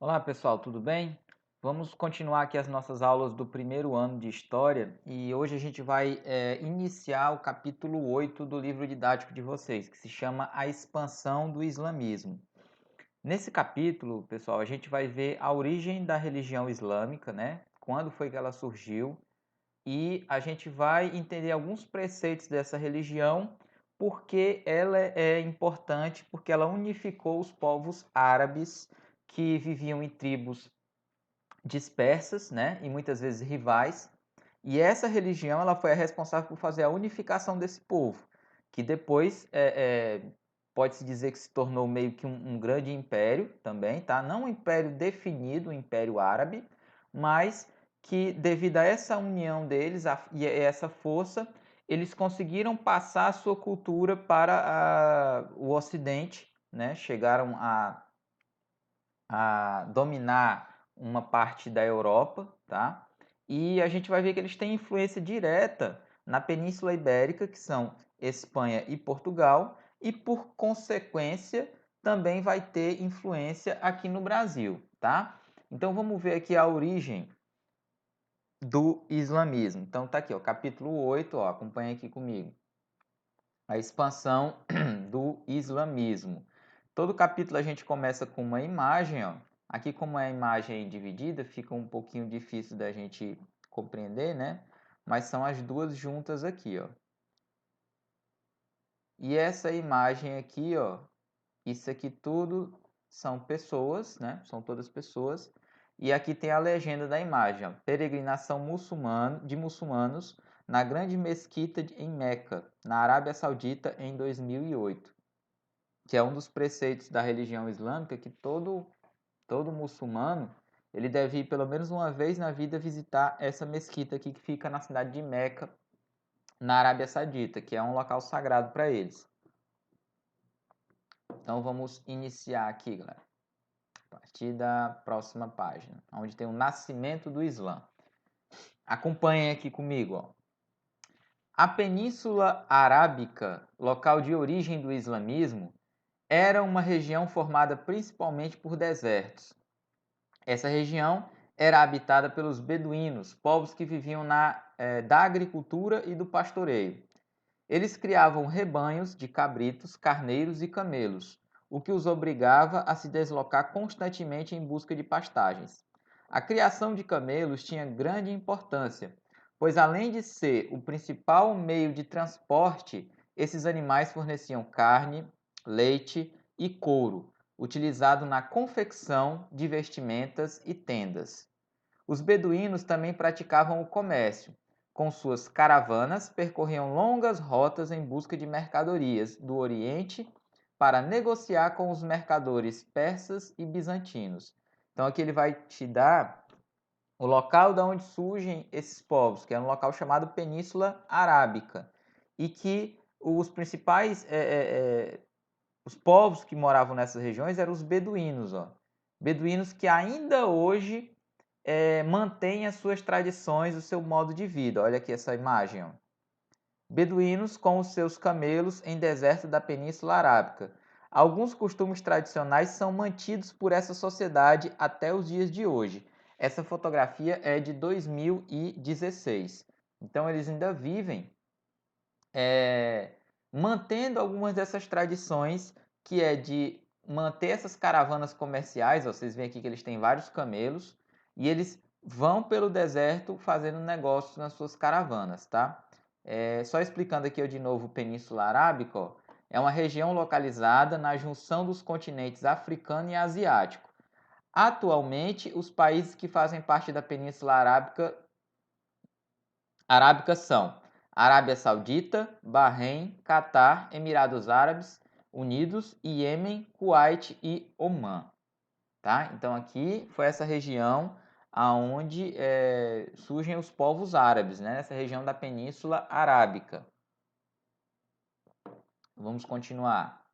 Olá pessoal, tudo bem? Vamos continuar aqui as nossas aulas do primeiro ano de História e hoje a gente vai iniciar o capítulo 8 do livro didático de vocês, que se chama A Expansão do Islamismo. Nesse capítulo, pessoal, a gente vai ver a origem da religião islâmica, né? Quando foi que ela surgiu, e a gente vai entender alguns preceitos dessa religião, porque ela é importante, porque ela unificou os povos árabes que viviam em tribos dispersas, né, e muitas vezes rivais. E essa religião ela foi a responsável por fazer a unificação desse povo, que depois pode-se dizer que se tornou meio que um grande império também, tá? Não um império definido, um império árabe, mas que devido a essa união deles e essa força, eles conseguiram passar a sua cultura para o Ocidente, né? Chegaram a dominar uma parte da Europa, tá? E a gente vai ver que eles têm influência direta na Península Ibérica, que são Espanha e Portugal, e por consequência também vai ter influência aqui no Brasil, tá? Então vamos ver aqui a origem do islamismo. Então tá aqui, ó, capítulo 8, ó, acompanha aqui comigo. A expansão do islamismo. Todo capítulo a gente começa com uma imagem, ó. Aqui, como é a imagem dividida, fica um pouquinho difícil da gente compreender, né? Mas são as duas juntas aqui, ó. E essa imagem aqui, ó, isso aqui tudo são pessoas, né? São todas pessoas. E aqui tem a legenda da imagem, ó. Peregrinação de muçulmanos na grande mesquita em Meca, na Arábia Saudita, em 2008. Que é um dos preceitos da religião islâmica, que todo muçulmano ele deve ir pelo menos uma vez na vida visitar essa mesquita aqui que fica na cidade de Meca, na Arábia Saudita, que é um local sagrado para eles. Então vamos iniciar aqui, galera, a partir da próxima página, onde tem o nascimento do Islã. Acompanhem aqui comigo, ó. A Península Arábica, local de origem do islamismo, era uma região formada principalmente por desertos. Essa região era habitada pelos beduínos, povos que viviam da agricultura e do pastoreio. Eles criavam rebanhos de cabritos, carneiros e camelos, o que os obrigava a se deslocar constantemente em busca de pastagens. A criação de camelos tinha grande importância, pois além de ser o principal meio de transporte, esses animais forneciam carne, leite e couro, utilizado na confecção de vestimentas e tendas. Os beduínos também praticavam o comércio. Com suas caravanas, percorriam longas rotas em busca de mercadorias do Oriente para negociar com os mercadores persas e bizantinos. Então aqui ele vai te dar o local de onde surgem esses povos, que é um local chamado Península Arábica, e que os principais os povos que moravam nessas regiões eram os beduínos, ó. Beduínos que ainda hoje mantêm as suas tradições, o seu modo de vida. Olha aqui essa imagem, ó. Beduínos com os seus camelos em deserto da Península Arábica. Alguns costumes tradicionais são mantidos por essa sociedade até os dias de hoje. Essa fotografia é de 2016. Então eles ainda vivem mantendo algumas dessas tradições, que é de manter essas caravanas comerciais. Ó, vocês veem aqui que eles têm vários camelos e eles vão pelo deserto fazendo negócios nas suas caravanas, tá? Só explicando aqui de novo, Península Arábica, ó, é uma região localizada na junção dos continentes africano e asiático. Atualmente, os países que fazem parte da Península Arábica são Arábia Saudita, Bahrein, Catar, Emirados Árabes Unidos, Iêmen, Kuwait e Omã. Tá? Então aqui foi essa região aonde surgem os povos árabes, né? Essa região da Península Arábica. Vamos continuar.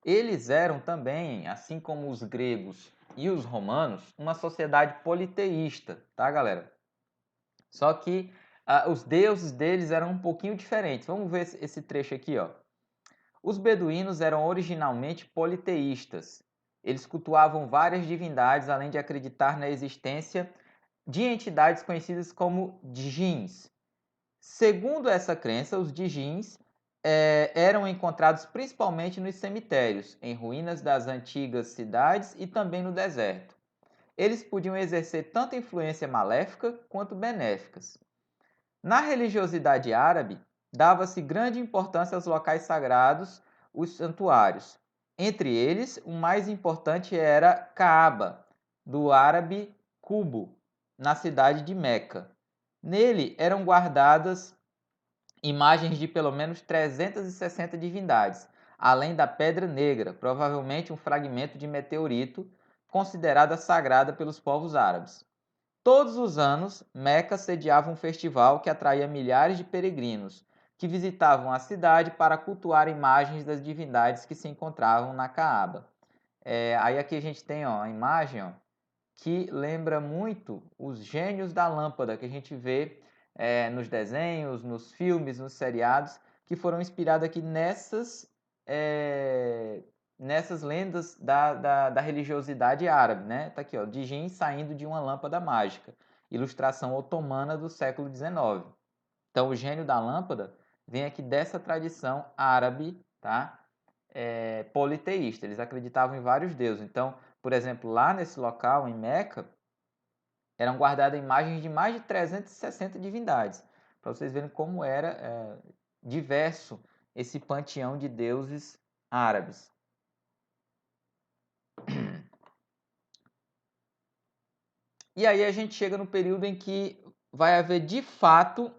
Eles eram também, assim como os gregos e os romanos, uma sociedade politeísta, tá, galera? Só que os deuses deles eram um pouquinho diferentes. Vamos ver esse trecho aqui, ó. Os beduínos eram originalmente politeístas. Eles cultuavam várias divindades, além de acreditar na existência de entidades conhecidas como djinns. Segundo essa crença, os djinns eram encontrados principalmente nos cemitérios, em ruínas das antigas cidades e também no deserto. Eles podiam exercer tanto influência maléfica quanto benéficas. Na religiosidade árabe, dava-se grande importância aos locais sagrados, os santuários. Entre eles, o mais importante era Kaaba, do árabe Kubo, na cidade de Meca. Nele eram guardadas imagens de pelo menos 360 divindades, além da Pedra Negra, provavelmente um fragmento de meteorito, considerada sagrada pelos povos árabes. Todos os anos, Meca sediava um festival que atraía milhares de peregrinos, que visitavam a cidade para cultuar imagens das divindades que se encontravam na Caaba. Aí aqui a gente tem a imagem que lembra muito os gênios da lâmpada que a gente vê nos desenhos, nos filmes, nos seriados, que foram inspirados aqui nessas lendas da religiosidade árabe, né? Tá aqui, ó, Djinn saindo de uma lâmpada mágica, ilustração otomana do século XIX. Então, o gênio da lâmpada vem aqui dessa tradição árabe, tá? Politeísta. Eles acreditavam em vários deuses. Então, por exemplo, lá nesse local, em Meca, eram guardadas imagens de mais de 360 divindades, para vocês verem como era diverso esse panteão de deuses árabes. E aí a gente chega no período em que vai haver de fato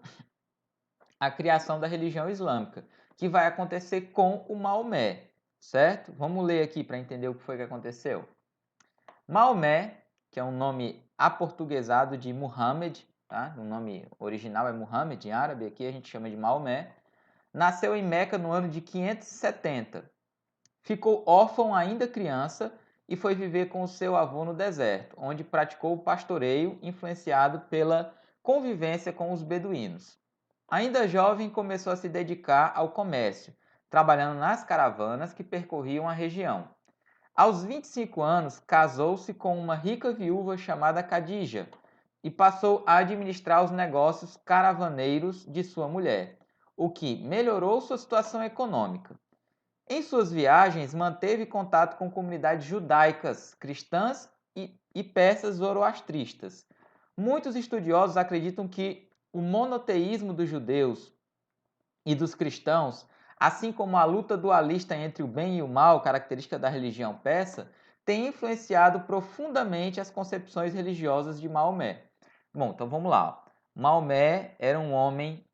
a criação da religião islâmica, que vai acontecer com o Maomé, certo? Vamos ler aqui para entender o que foi que aconteceu. Maomé, que é um nome aportuguesado de Muhammad, tá? O nome original é Muhammad em árabe, aqui a gente chama de Maomé, nasceu em Meca no ano de 570. Ficou órfão ainda criança e foi viver com o seu avô no deserto, onde praticou o pastoreio, influenciado pela convivência com os beduínos. Ainda jovem, começou a se dedicar ao comércio, trabalhando nas caravanas que percorriam a região. Aos 25 anos, casou-se com uma rica viúva chamada Khadija e passou a administrar os negócios caravaneiros de sua mulher, o que melhorou sua situação econômica. Em suas viagens, manteve contato com comunidades judaicas, cristãs e persas zoroastristas. Muitos estudiosos acreditam que o monoteísmo dos judeus e dos cristãos, assim como a luta dualista entre o bem e o mal, característica da religião persa, tem influenciado profundamente as concepções religiosas de Maomé. Bom, então vamos lá. Maomé era um homem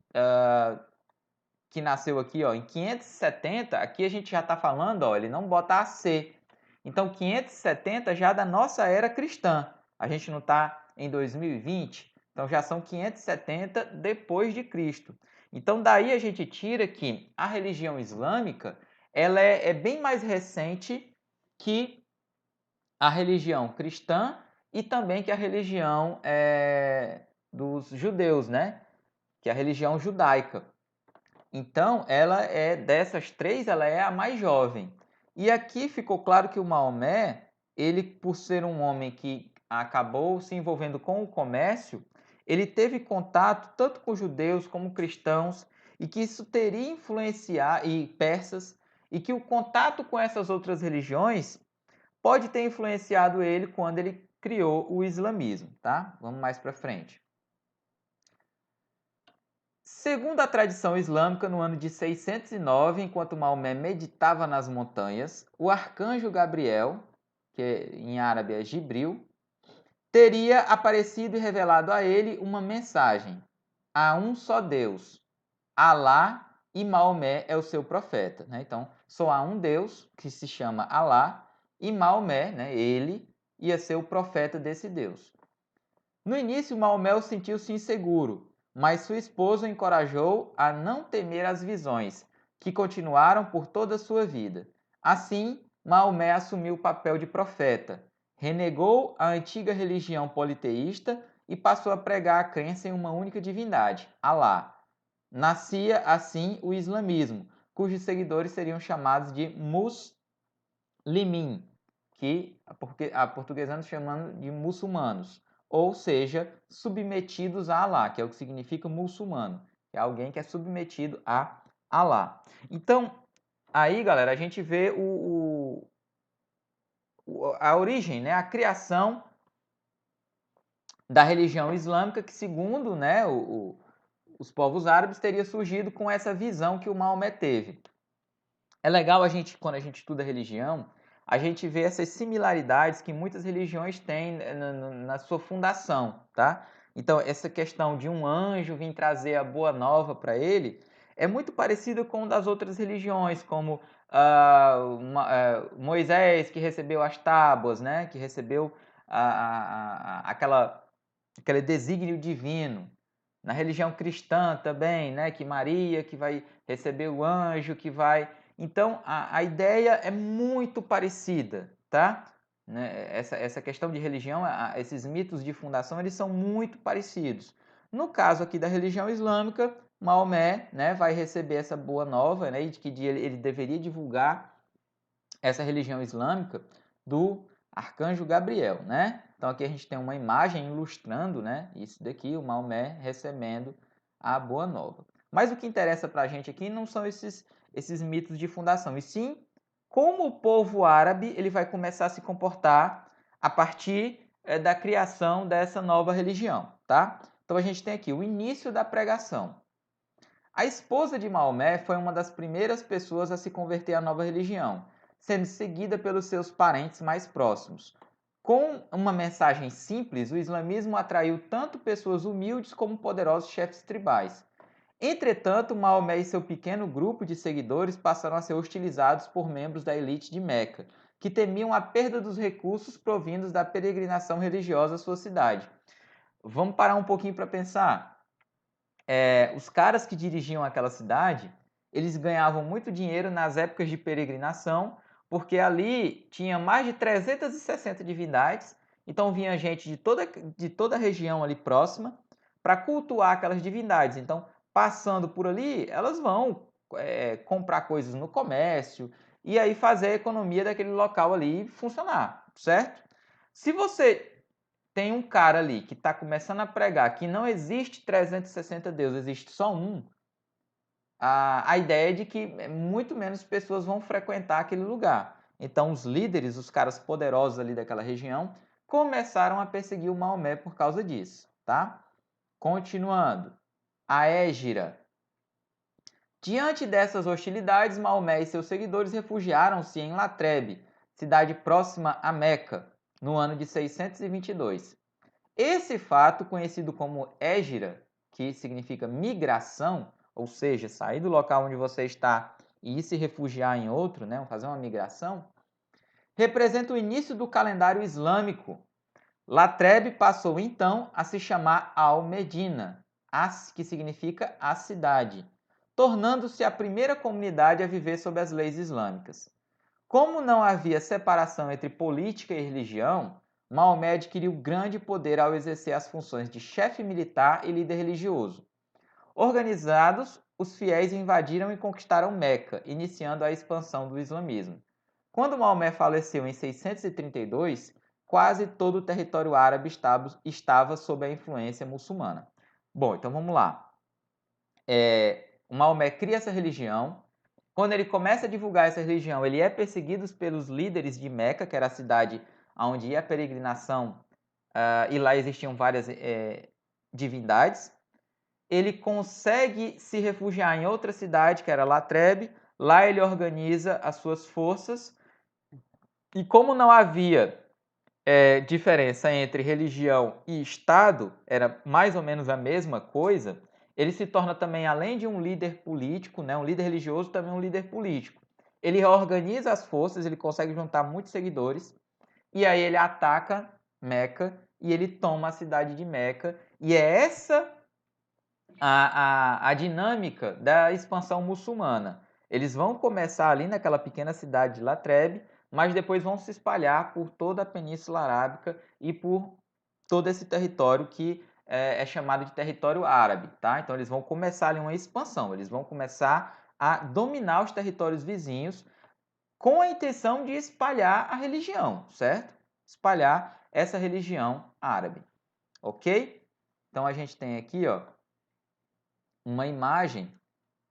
que nasceu aqui em 570. Aqui a gente já está falando, ele não bota AC. Então, 570 já da nossa era cristã. A gente não está em 2020, então já são 570 depois de Cristo. Então, daí a gente tira que a religião islâmica ela é bem mais recente que a religião cristã e também que a religião dos judeus, né? Que é a religião judaica. Então, ela dessas três, ela é a mais jovem. E aqui ficou claro que o Maomé, ele, por ser um homem que acabou se envolvendo com o comércio, ele teve contato tanto com judeus como cristãos, e que isso teria influenciado, e persas, e que o contato com essas outras religiões pode ter influenciado ele quando ele criou o islamismo, tá? Vamos mais para frente. Segundo a tradição islâmica, no ano de 609, enquanto Maomé meditava nas montanhas, o arcanjo Gabriel, que em árabe é Gibril, teria aparecido e revelado a ele uma mensagem: há um só Deus, Alá, e Maomé é o seu profeta. Né? Então, só há um Deus, que se chama Alá, e Maomé, né, ele, ia ser o profeta desse Deus. No início, Maomé sentiu-se inseguro, mas sua esposa o encorajou a não temer as visões, que continuaram por toda a sua vida. Assim, Maomé assumiu o papel de profeta, renegou a antiga religião politeísta e passou a pregar a crença em uma única divindade, Alá. Nascia assim o islamismo, cujos seguidores seriam chamados de muslimin, que aportuguesando chamando de muçulmanos, ou seja, submetidos a Alá, que é o que significa muçulmano, que é alguém que é submetido a Alá. Então, aí, galera, a gente vê a origem, né, a criação da religião islâmica, que segundo, né, os povos árabes teria surgido com essa visão que o Maomé teve. É legal quando a gente estuda religião, a gente vê essas similaridades que muitas religiões têm na sua fundação, tá? Então, essa questão de um anjo vir trazer a boa nova para ele é muito parecido com das outras religiões, como Moisés, que recebeu as tábuas, né? Que recebeu aquele desígnio divino. Na religião cristã também, né? Que Maria que vai receber o anjo, que vai... Então, a ideia é muito parecida, tá? Né? Essa questão de religião, esses mitos de fundação, eles são muito parecidos. No caso aqui da religião islâmica, Maomé, né, vai receber essa boa nova, né, de que ele deveria divulgar essa religião islâmica do arcanjo Gabriel, né? Então aqui a gente tem uma imagem ilustrando, né, isso daqui, o Maomé recebendo a boa nova. Mas o que interessa para a gente aqui não são esses mitos de fundação, e sim como o povo árabe ele vai começar a se comportar a partir da criação dessa nova religião, tá? Então a gente tem aqui o início da pregação. A esposa de Maomé foi uma das primeiras pessoas a se converter à nova religião, sendo seguida pelos seus parentes mais próximos. Com uma mensagem simples, o islamismo atraiu tanto pessoas humildes como poderosos chefes tribais. Entretanto, Maomé e seu pequeno grupo de seguidores passaram a ser hostilizados por membros da elite de Meca, que temiam a perda dos recursos provindos da peregrinação religiosa à sua cidade. Vamos parar um pouquinho para pensar. Os caras que dirigiam aquela cidade, eles ganhavam muito dinheiro nas épocas de peregrinação, porque ali tinha mais de 360 divindades, então vinha gente de toda a região ali próxima para cultuar aquelas divindades. Então, passando por ali, elas vão comprar coisas no comércio e aí fazer a economia daquele local ali funcionar, certo? Se você tem um cara ali que está começando a pregar que não existe 360 deuses, existe só um, a ideia é de que muito menos pessoas vão frequentar aquele lugar. Então, os líderes, os caras poderosos ali daquela região, começaram a perseguir o Maomé por causa disso, tá? Continuando. A Égira. Diante dessas hostilidades, Maomé e seus seguidores refugiaram-se em Latrebe, cidade próxima a Meca, no ano de 622. Esse fato, conhecido como égira, que significa migração, ou seja, sair do local onde você está e ir se refugiar em outro, né, fazer uma migração, representa o início do calendário islâmico. Latrebe passou então a se chamar Al-Medina, que significa a cidade, tornando-se a primeira comunidade a viver sob as leis islâmicas. Como não havia separação entre política e religião, Maomé adquiriu grande poder ao exercer as funções de chefe militar e líder religioso. Organizados, os fiéis invadiram e conquistaram Meca, iniciando a expansão do islamismo. Quando Maomé faleceu em 632, quase todo o território árabe estava sob a influência muçulmana. Bom, então vamos lá. O Maomé cria essa religião. Quando ele começa a divulgar essa religião, ele é perseguido pelos líderes de Meca, que era a cidade onde ia a peregrinação, e lá existiam várias divindades. Ele consegue se refugiar em outra cidade, que era Latrebe. Lá ele organiza as suas forças. E como não havia diferença entre religião e Estado, era mais ou menos a mesma coisa, ele se torna também, além de um líder político, né, um líder religioso, também um líder político. Ele organiza as forças, ele consegue juntar muitos seguidores, e aí ele ataca Meca e ele toma a cidade de Meca. E é essa a dinâmica da expansão muçulmana. Eles vão começar ali naquela pequena cidade de Latrebe, mas depois vão se espalhar por toda a Península Arábica e por todo esse território que é chamado de território árabe, tá? Então eles vão começar ali uma expansão, eles vão começar a dominar os territórios vizinhos, com a intenção de espalhar a religião, certo? Espalhar essa religião árabe, ok? Então a gente tem aqui, ó, uma imagem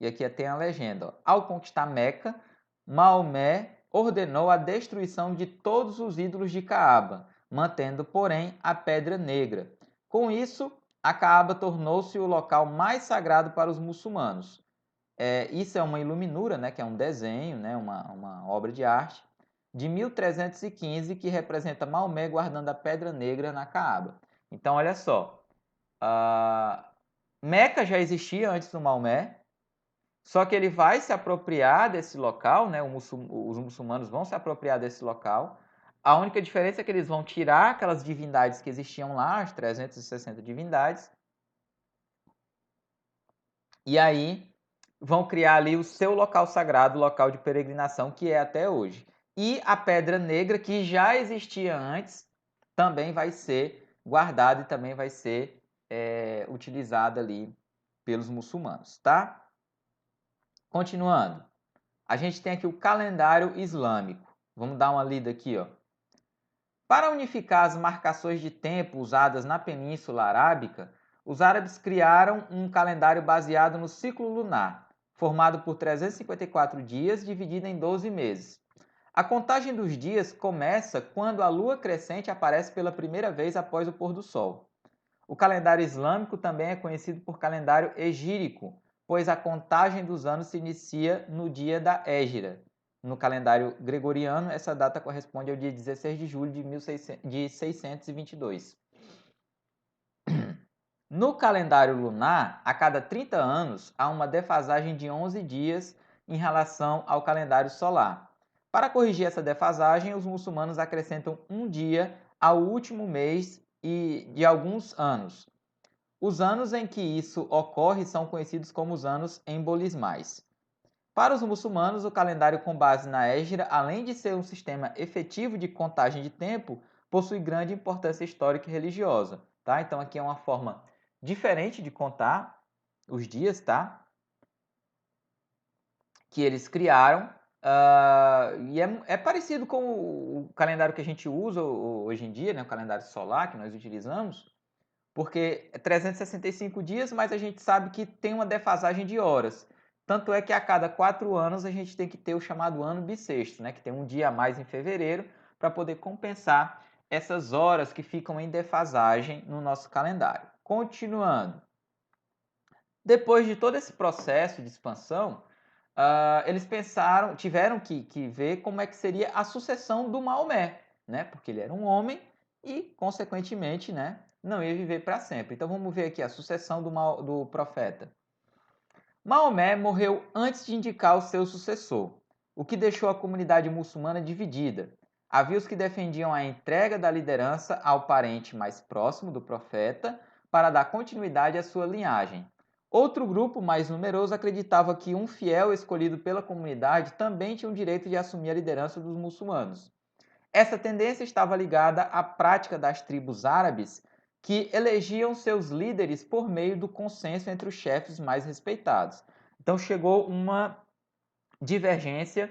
e aqui tem a legenda, ó. Ao conquistar Meca, Maomé ordenou a destruição de todos os ídolos de Caaba, mantendo, porém, a Pedra Negra. Com isso, a Caaba tornou-se o local mais sagrado para os muçulmanos. Isso é uma iluminura, né, que é um desenho, né, uma obra de arte, de 1315, que representa Maomé guardando a Pedra Negra na Caaba. Então, olha só, Meca já existia antes do Maomé, só que ele vai se apropriar desse local, né? Os muçulmanos vão se apropriar desse local. A única diferença é que eles vão tirar aquelas divindades que existiam lá, as 360 divindades, e aí vão criar ali o seu local sagrado, local de peregrinação, que é até hoje. E a Pedra Negra, que já existia antes, também vai ser guardada e também vai ser utilizada ali pelos muçulmanos, tá? Continuando. A gente tem aqui o calendário islâmico. Vamos dar uma lida aqui, ó. Para unificar as marcações de tempo usadas na Península Arábica, os árabes criaram um calendário baseado no ciclo lunar, formado por 354 dias, dividido em 12 meses. A contagem dos dias começa quando a lua crescente aparece pela primeira vez após o pôr do sol. O calendário islâmico também é conhecido por calendário egírico, pois a contagem dos anos se inicia no dia da Égira. No calendário gregoriano, essa data corresponde ao dia 16 de julho de 622. No calendário lunar, a cada 30 anos, há uma defasagem de 11 dias em relação ao calendário solar. Para corrigir essa defasagem, os muçulmanos acrescentam um dia ao último mês e de alguns anos. Os anos em que isso ocorre são conhecidos como os anos embolismais. Para os muçulmanos, o calendário com base na Égira, além de ser um sistema efetivo de contagem de tempo, possui grande importância histórica e religiosa. Tá? Então aqui é uma forma diferente de contar os dias, tá? Que eles criaram. E é parecido com o calendário que a gente usa hoje em dia, né? O calendário solar que nós utilizamos, porque é 365 dias, mas a gente sabe que tem uma defasagem de horas. Tanto é que a cada 4 anos a gente tem que ter o chamado ano bissexto, né? Que tem um dia a mais em fevereiro, para poder compensar essas horas que ficam em defasagem no nosso calendário. Continuando. Depois de todo esse processo de expansão, eles tiveram que ver como é que seria a sucessão do Maomé, né? Porque ele era um homem e, consequentemente, né, não ia viver para sempre. Então vamos ver aqui a sucessão do profeta. Maomé morreu antes de indicar o seu sucessor, o que deixou a comunidade muçulmana dividida. Havia os que defendiam a entrega da liderança ao parente mais próximo do profeta para dar continuidade à sua linhagem. Outro grupo mais numeroso acreditava que um fiel escolhido pela comunidade também tinha o direito de assumir a liderança dos muçulmanos. Essa tendência estava ligada à prática das tribos árabes que elegiam seus líderes por meio do consenso entre os chefes mais respeitados. Então chegou uma divergência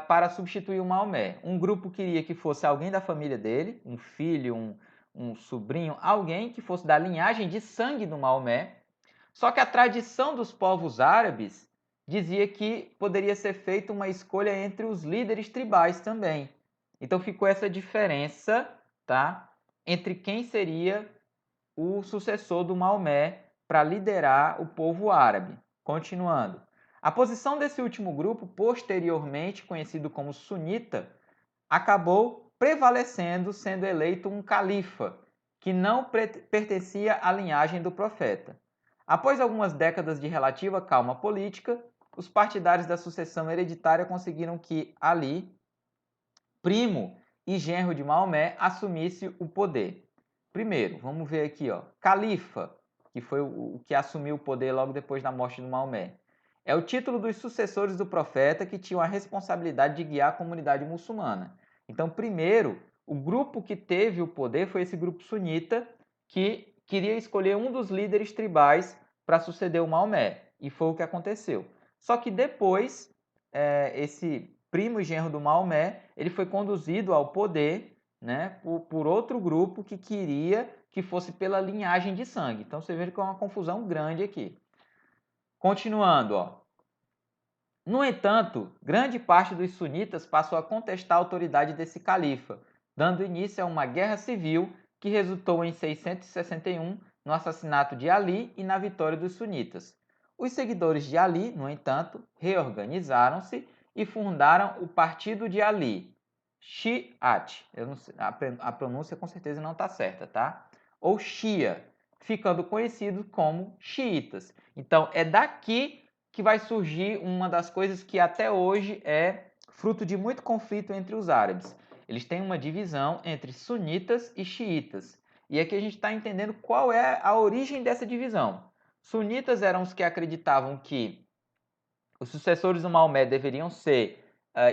para substituir o Maomé. Um grupo queria que fosse alguém da família dele, um filho, um sobrinho, alguém que fosse da linhagem de sangue do Maomé. Só que a tradição dos povos árabes dizia que poderia ser feita uma escolha entre os líderes tribais também. Então ficou essa diferença, tá, entre quem seria o sucessor do Maomé para liderar o povo árabe. Continuando. A posição desse último grupo, posteriormente conhecido como sunita, acabou prevalecendo, sendo eleito um califa, que não pertencia à linhagem do profeta. Após algumas décadas de relativa calma política, os partidários da sucessão hereditária conseguiram que Ali, primo e genro de Maomé, assumisse o poder. Primeiro, vamos ver aqui, ó, califa, que foi o que assumiu o poder logo depois da morte de Maomé. É o título dos sucessores do profeta que tinham a responsabilidade de guiar a comunidade muçulmana. Então, primeiro, o grupo que teve o poder foi esse grupo sunita, que queria escolher um dos líderes tribais para suceder o Maomé. E foi o que aconteceu. Só que depois, esse primo e genro do Maomé, ele foi conduzido ao poder, né, por outro grupo que queria que fosse pela linhagem de sangue. Então você vê que é uma confusão grande aqui. Continuando, ó. No entanto, grande parte dos sunitas passou a contestar a autoridade desse califa, dando início a uma guerra civil que resultou em 661 no assassinato de Ali e na vitória dos sunitas. Os seguidores de Ali, no entanto, reorganizaram-se e fundaram o Partido de Ali, Shi'at, a pronúncia com certeza não está certa, tá? Ou Shia, ficando conhecido como xiitas. Então, é daqui que vai surgir uma das coisas que até hoje é fruto de muito conflito entre os árabes. Eles têm uma divisão entre sunitas e xiitas. E aqui a gente está entendendo qual é a origem dessa divisão. Sunitas eram os que acreditavam que os sucessores do Maomé deveriam ser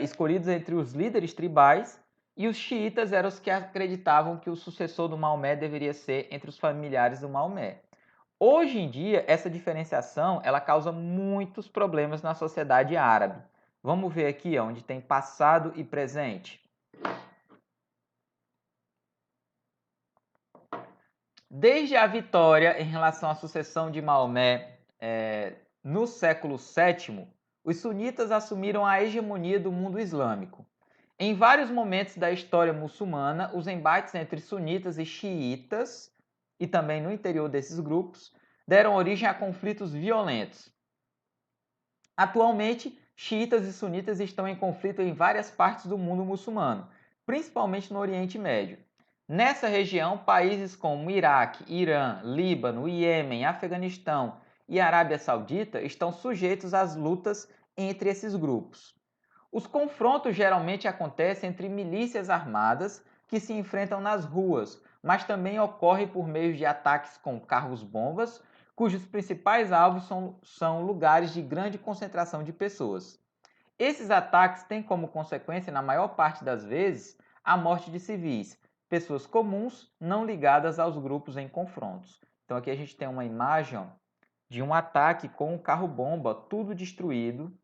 escolhidos entre os líderes tribais, e os xiitas eram os que acreditavam que o sucessor do Maomé deveria ser entre os familiares do Maomé. Hoje em dia, essa diferenciação ela causa muitos problemas na sociedade árabe. Vamos ver aqui onde tem passado e presente. Desde a vitória em relação à sucessão de Maomé no século VII, os sunitas assumiram a hegemonia do mundo islâmico. Em vários momentos da história muçulmana, os embates entre sunitas e xiitas, e também no interior desses grupos, deram origem a conflitos violentos. Atualmente, xiitas e sunitas estão em conflito em várias partes do mundo muçulmano, principalmente no Oriente Médio. Nessa região, países como Iraque, Irã, Líbano, Iêmen, Afeganistão e Arábia Saudita estão sujeitos às lutas entre esses grupos. Os confrontos geralmente acontecem entre milícias armadas que se enfrentam nas ruas, mas também ocorrem por meio de ataques com carros-bombas, cujos principais alvos são lugares de grande concentração de pessoas. Esses ataques têm como consequência, na maior parte das vezes, a morte de civis, pessoas comuns não ligadas aos grupos em confrontos. Então aqui a gente tem uma imagem de um ataque com um carro-bomba, tudo destruído,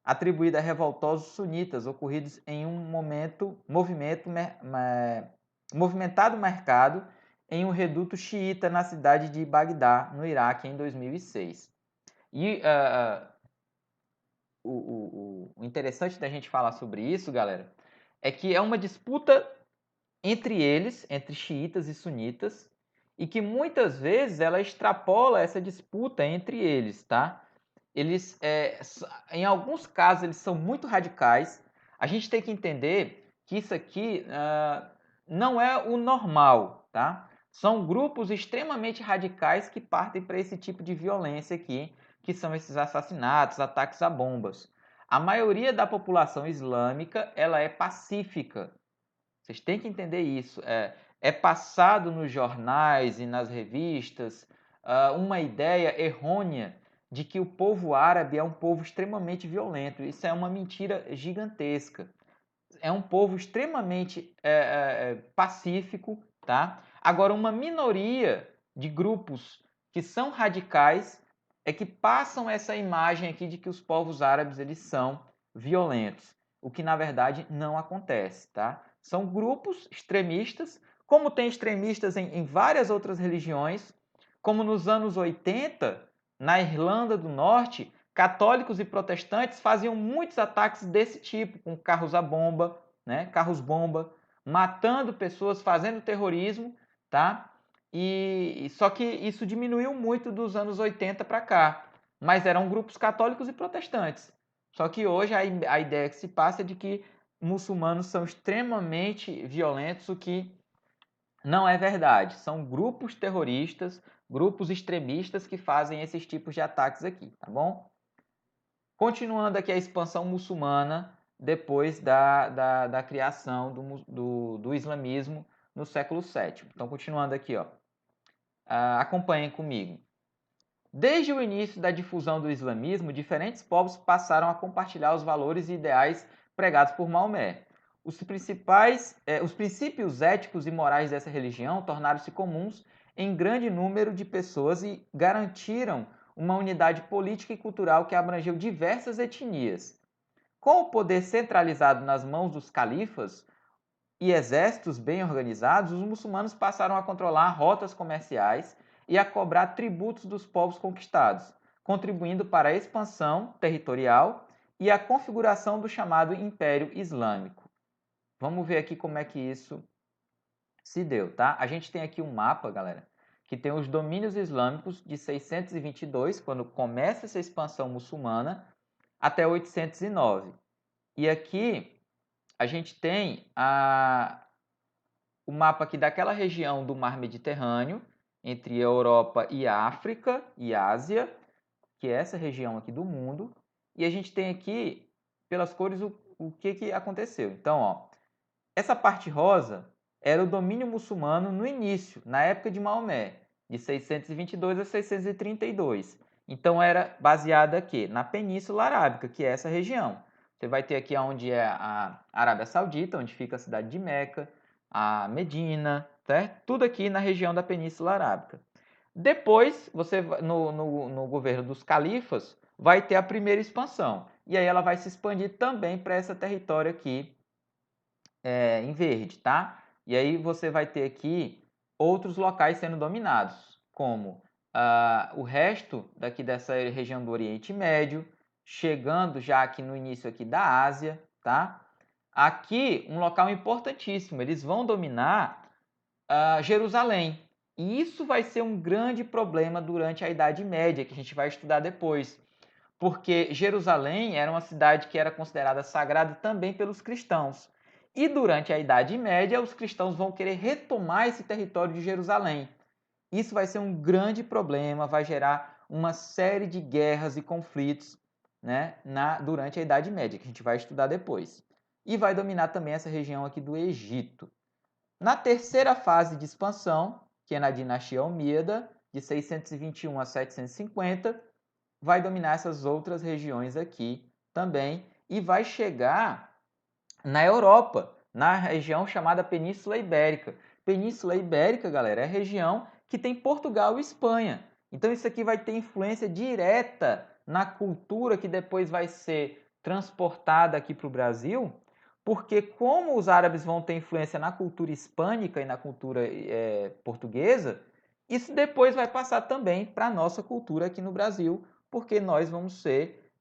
atribuído a revoltosos sunitas ocorridos em um movimentado mercado em um reduto xiita na cidade de Bagdá, no Iraque, em 2006. E o interessante da gente falar sobre isso, galera, é que é uma disputa entre eles, entre xiitas e sunitas, e que muitas vezes ela extrapola essa disputa entre eles, tá? Eles, em alguns casos, eles são muito radicais. A gente tem que entender que isso aqui não é o normal, tá? São grupos extremamente radicais que partem para esse tipo de violência aqui, que são esses assassinatos, ataques a bombas. A maioria da população islâmica, ela é pacífica. Vocês têm que entender isso. É passado nos jornais e nas revistas uma ideia errônea de que o povo árabe é um povo extremamente violento. Isso é uma mentira gigantesca. É um povo extremamente pacífico, tá? Agora, uma minoria de grupos que são radicais é que passam essa imagem aqui de que os povos árabes eles são violentos, o que na verdade não acontece, tá? São grupos extremistas, como tem extremistas em várias outras religiões, como nos anos 80, na Irlanda do Norte, católicos e protestantes faziam muitos ataques desse tipo, com carros à bomba, né? Carros-bomba, matando pessoas, fazendo terrorismo, tá? Só que isso diminuiu muito dos anos 80 para cá, mas eram grupos católicos e protestantes. Só que hoje a ideia que se passa é de que muçulmanos são extremamente violentos, o que não é verdade. São grupos terroristas, grupos extremistas que fazem esses tipos de ataques aqui, tá bom? Continuando aqui a expansão muçulmana depois da criação do islamismo no século VII. Então, continuando aqui, ó. Acompanhem comigo. Desde o início da difusão do islamismo, diferentes povos passaram a compartilhar os valores e ideais pregados por Maomé. Os princípios éticos e morais dessa religião tornaram-se comuns em grande número de pessoas e garantiram uma unidade política e cultural que abrangeu diversas etnias. Com o poder centralizado nas mãos dos califas e exércitos bem organizados, os muçulmanos passaram a controlar rotas comerciais e a cobrar tributos dos povos conquistados, contribuindo para a expansão territorial e a configuração do chamado Império Islâmico. Vamos ver aqui como é que isso se deu, tá? A gente tem aqui um mapa, galera, que tem os domínios islâmicos de 622, quando começa essa expansão muçulmana, até 809. E aqui a gente tem o mapa aqui daquela região do Mar Mediterrâneo, entre Europa e África e Ásia, que é essa região aqui do mundo. E a gente tem aqui, pelas cores, o que aconteceu. Então, ó, essa parte rosa era o domínio muçulmano no início, na época de Maomé, de 622 a 632. Então, era baseada aqui na Península Arábica, que é essa região. Você vai ter aqui onde é a Arábia Saudita, onde fica a cidade de Meca, a Medina, certo? Tudo aqui na região da Península Arábica. Depois, você no governo dos califas, vai ter a primeira expansão. E aí ela vai se expandir também para esse território aqui em verde, tá? E aí você vai ter aqui outros locais sendo dominados, como o resto daqui dessa região do Oriente Médio, chegando já aqui no início aqui da Ásia, tá? Aqui, um local importantíssimo, eles vão dominar Jerusalém. E isso vai ser um grande problema durante a Idade Média, que a gente vai estudar depois. Porque Jerusalém era uma cidade que era considerada sagrada também pelos cristãos. E durante a Idade Média, os cristãos vão querer retomar esse território de Jerusalém. Isso vai ser um grande problema, vai gerar uma série de guerras e conflitos, né, durante a Idade Média, que a gente vai estudar depois. E vai dominar também essa região aqui do Egito. Na terceira fase de expansão, que é na dinastia Almíada, de 621 a 750, vai dominar essas outras regiões aqui também e vai chegar na Europa, na região chamada Península Ibérica. Península Ibérica, galera, é a região que tem Portugal e Espanha. Então isso aqui vai ter influência direta na cultura que depois vai ser transportada aqui para o Brasil, porque como os árabes vão ter influência na cultura hispânica e na cultura portuguesa, isso depois vai passar também para a nossa cultura aqui no Brasil, porque nós vamos ser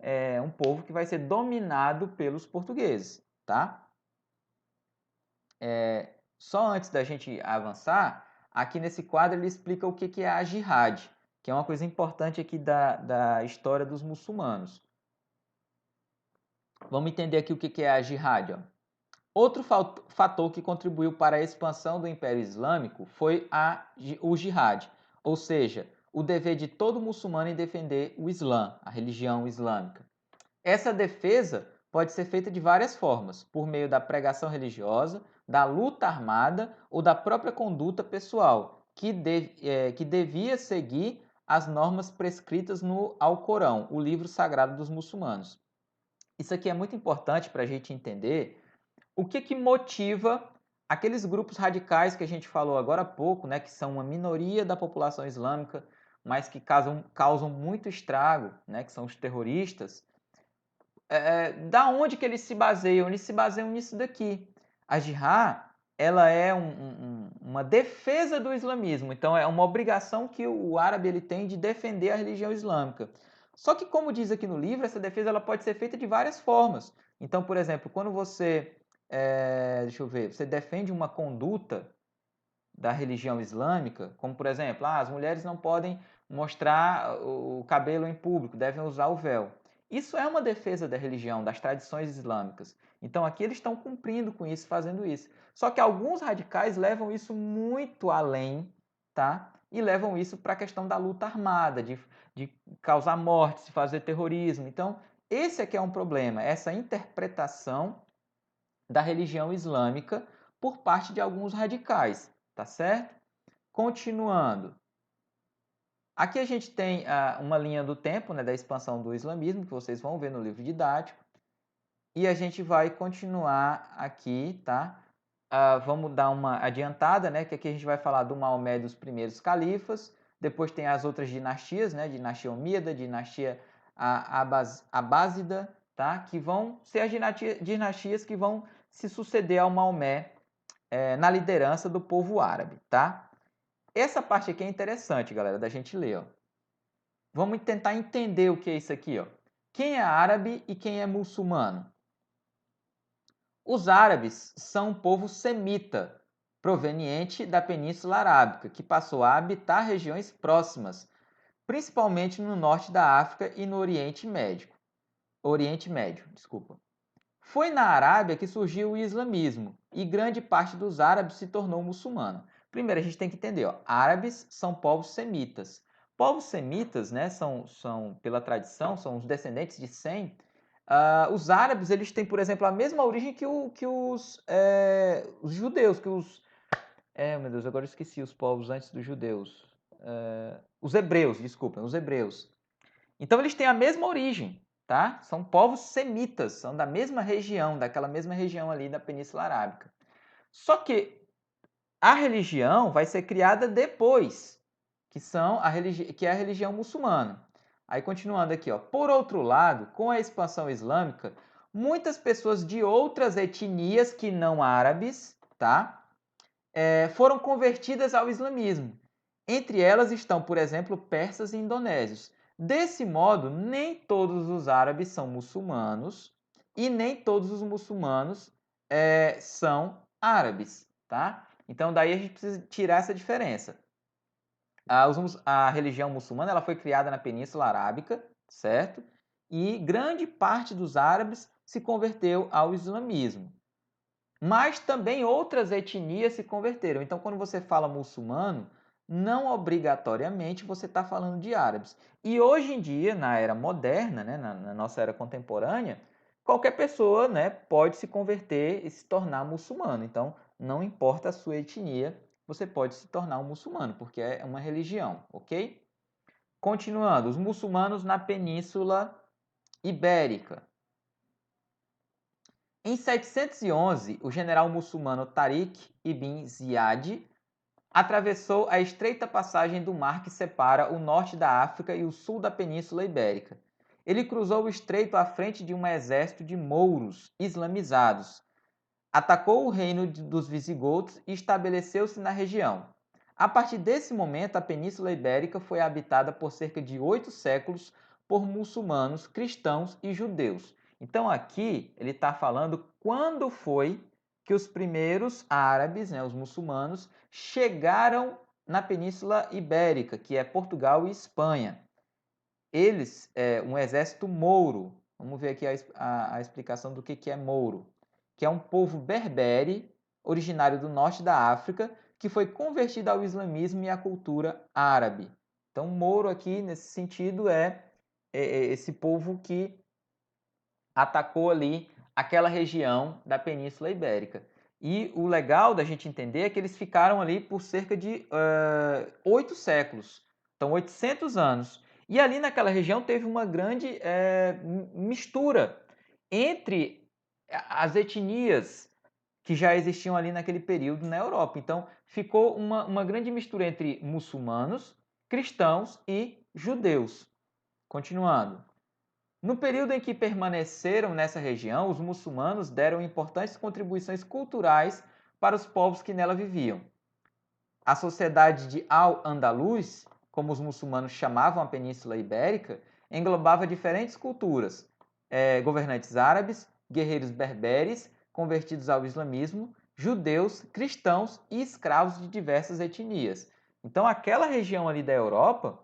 um povo que vai ser dominado pelos portugueses, tá? Só antes da gente avançar, aqui nesse quadro ele explica o que é a jihad, que é uma coisa importante aqui da história dos muçulmanos. Vamos entender aqui o que é a jihad. Ó. Outro fator que contribuiu para a expansão do Império Islâmico foi o jihad, ou seja, o dever de todo muçulmano em defender o Islã, a religião islâmica. Essa defesa pode ser feita de várias formas, por meio da pregação religiosa, da luta armada ou da própria conduta pessoal, que devia seguir as normas prescritas no Alcorão, o livro sagrado dos muçulmanos. Isso aqui é muito importante para a gente entender o que motiva aqueles grupos radicais que a gente falou agora há pouco, né, que são uma minoria da população islâmica, mas que causam muito estrago, né, que são os terroristas. Da onde que eles se baseiam? Eles se baseiam nisso daqui. A jihad, ela é uma defesa do islamismo. Então, é uma obrigação que o árabe ele tem de defender a religião islâmica. Só que, como diz aqui no livro, essa defesa ela pode ser feita de várias formas. Então, por exemplo, quando você, deixa eu ver, você defende uma conduta da religião islâmica, como, por exemplo, as mulheres não podem mostrar o cabelo em público, devem usar o véu. Isso é uma defesa da religião, das tradições islâmicas. Então aqui eles estão cumprindo com isso, fazendo isso. Só que alguns radicais levam isso muito além, tá? E levam isso para a questão da luta armada, de causar mortes, de fazer terrorismo. Então, esse aqui é um problema, essa interpretação da religião islâmica por parte de alguns radicais, tá certo? Continuando. Aqui a gente tem uma linha do tempo, né, da expansão do islamismo, que vocês vão ver no livro didático. E a gente vai continuar aqui, tá? Vamos dar uma adiantada, né? Que aqui a gente vai falar do Maomé dos primeiros califas. Depois tem as outras dinastias, né? Dinastia Omíada, dinastia Abásida tá? Que vão ser as dinastias que vão se suceder ao Maomé na liderança do povo árabe, tá? Essa parte aqui é interessante, galera, da gente ler, ó. Vamos tentar entender o que é isso aqui, ó. Quem é árabe e quem é muçulmano? Os árabes são um povo semita, proveniente da Península Arábica, que passou a habitar regiões próximas, principalmente no norte da África e no Oriente Médio. Foi na Arábia que surgiu o islamismo e grande parte dos árabes se tornou muçulmano. Primeiro a gente tem que entender, ó, árabes são povos semitas. Povos semitas, né, são pela tradição, são os descendentes de Sem. Os árabes, eles têm, por exemplo, a mesma origem que os judeus, meu Deus, agora eu esqueci os povos antes dos judeus. Os hebreus, desculpem, os hebreus. Então eles têm a mesma origem, tá? São povos semitas, são da mesma região, daquela mesma região ali da Península Arábica. Só que a religião vai ser criada depois, que é a religião muçulmana. Aí continuando aqui, ó. Por outro lado, com a expansão islâmica, muitas pessoas de outras etnias que não árabes, tá? Foram convertidas ao islamismo. Entre elas estão, por exemplo, persas e indonésios. Desse modo, nem todos os árabes são muçulmanos e nem todos os muçulmanos são árabes, tá? Então, daí a gente precisa tirar essa diferença. A religião muçulmana ela foi criada na Península Arábica, certo? E grande parte dos árabes se converteu ao islamismo. Mas também outras etnias se converteram. Então, quando você fala muçulmano, não obrigatoriamente você está falando de árabes. E hoje em dia, na era moderna, né, na nossa era contemporânea, qualquer pessoa, né, pode se converter e se tornar muçulmano. Então, não importa a sua etnia, você pode se tornar um muçulmano, porque é uma religião, ok? Continuando, os muçulmanos na Península Ibérica. Em 711, o general muçulmano Tariq ibn Ziyad atravessou a estreita passagem do mar que separa o norte da África e o sul da Península Ibérica. Ele cruzou o estreito à frente de um exército de mouros islamizados, atacou o reino dos visigodos e estabeleceu-se na região. A partir desse momento, a Península Ibérica foi habitada por cerca de 8 séculos por muçulmanos, cristãos e judeus. Então aqui ele está falando quando foi que os primeiros árabes, né, os muçulmanos, chegaram na Península Ibérica, que é Portugal e Espanha. Eles, um exército mouro, vamos ver aqui a explicação do que é mouro, que é um povo berbere, originário do norte da África, que foi convertido ao islamismo e à cultura árabe. Então, mouro aqui, nesse sentido, é esse povo que atacou ali aquela região da Península Ibérica. E o legal da gente entender é que eles ficaram ali por cerca de 8 séculos, então 800 anos. E ali naquela região teve uma grande mistura entre as etnias que já existiam ali naquele período na Europa. Então ficou uma grande mistura entre muçulmanos, cristãos e judeus. Continuando. No período em que permaneceram nessa região, os muçulmanos deram importantes contribuições culturais para os povos que nela viviam. A sociedade de Al-Andalus, como os muçulmanos chamavam a Península Ibérica, englobava diferentes culturas, governantes árabes, guerreiros berberes, convertidos ao islamismo, judeus, cristãos e escravos de diversas etnias. Então, aquela região ali da Europa